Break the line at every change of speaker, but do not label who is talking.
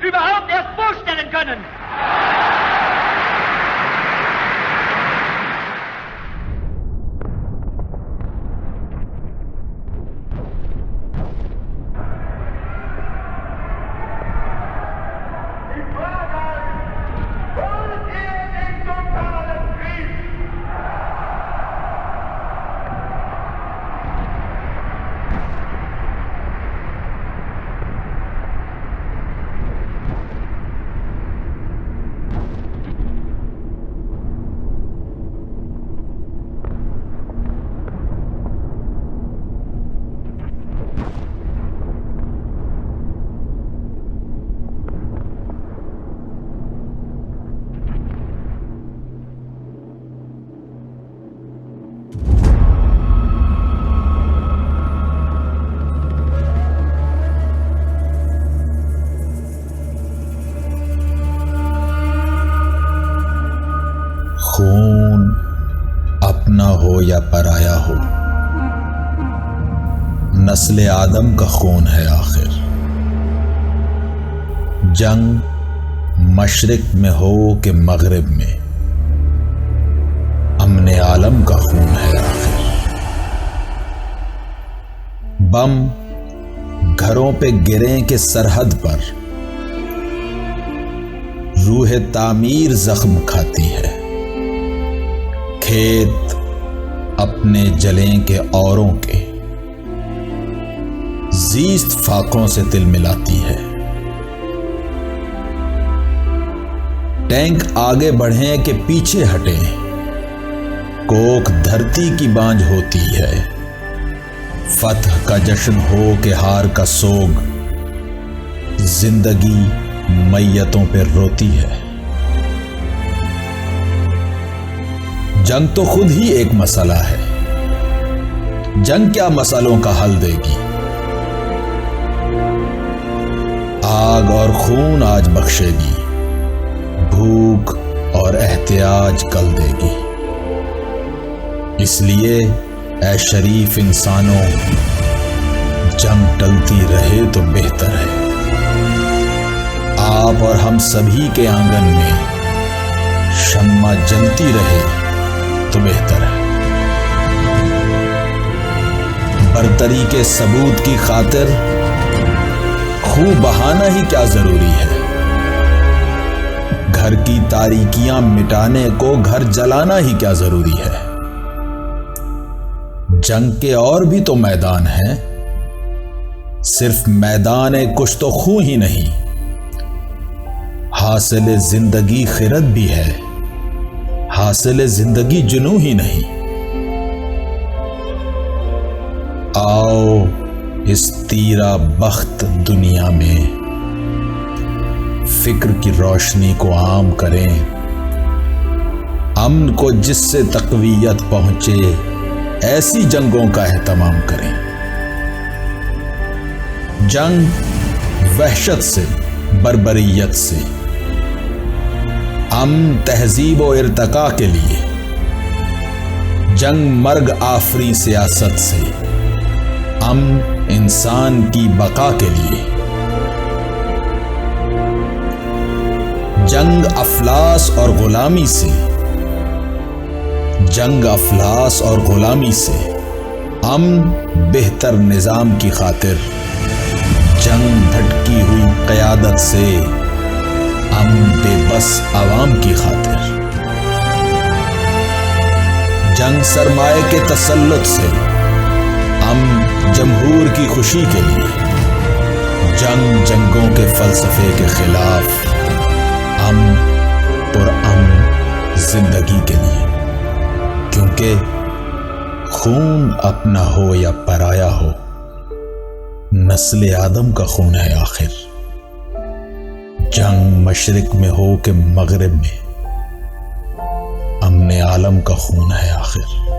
überhaupt erst vorstellen können.
خون اپنا ہو یا پرایا ہو، نسل آدم کا خون ہے آخر۔ جنگ مشرق میں ہو کہ مغرب میں، امن عالم کا خون ہے آخر۔ بم گھروں پہ گریں کہ سرحد پر، روح تعمیر زخم کھاتی ہے۔ کھیت اپنے جلیں کے اوروں کے، زیست فاقوں سے تل ملاتی ہے۔ ٹینک آگے بڑھیں کہ پیچھے ہٹیں، کوک دھرتی کی بانجھ ہوتی ہے۔ فتح کا جشن ہو کہ ہار کا سوگ، زندگی میتوں پہ روتی ہے۔ جنگ تو خود ہی ایک مسئلہ ہے، جنگ کیا مسئلوں کا حل دے گی؟ آگ اور خون آج بخشے گی، بھوک اور احتیاج کل دے گی۔ اس لیے اے شریف انسانوں، جنگ ٹلتی رہے تو بہتر ہے۔ آپ اور ہم سبھی کے آنگن میں شمع جلتی رہے تو بہتر ہے۔ برتری کے ثبوت کی خاطر خون بہانا ہی کیا ضروری ہے؟ گھر کی تاریکیاں مٹانے کو گھر جلانا ہی کیا ضروری ہے؟ جنگ کے اور بھی تو میدان ہیں، صرف میدان کشت و خون ہی نہیں، حاصل زندگی خرد بھی ہے، حاصل زندگی جنوں ہی نہیں۔ آؤ اس تیرا بخت دنیا میں فکر کی روشنی کو عام کریں، امن کو جس سے تقویت پہنچے ایسی جنگوں کا اہتمام کریں۔ جنگ وحشت سے، بربریت سے، امن تہذیب و ارتقاء کے لیے، جنگ مرگ آفری سیاست سے، امن انسان کی بقا کے لیے۔ جنگ افلاس اور غلامی سے، جنگ افلاس اور غلامی سے، امن بہتر نظام کی خاطر، جنگ بھٹکی ہوئی قیادت سے، امن بے بس عوام کی خاطر۔ جنگ سرمایہ کے تسلط سے، امن جمہور کی خوشی کے لیے۔ جنگ جنگوں کے فلسفے کے خلاف، امن پرامن زندگی کے لیے۔ کیونکہ خون اپنا ہو یا پرایا ہو، نسل آدم کا خون ہے آخر۔ جنگ مشرق میں ہو کہ مغرب میں، امن عالم کا خون ہے آخر۔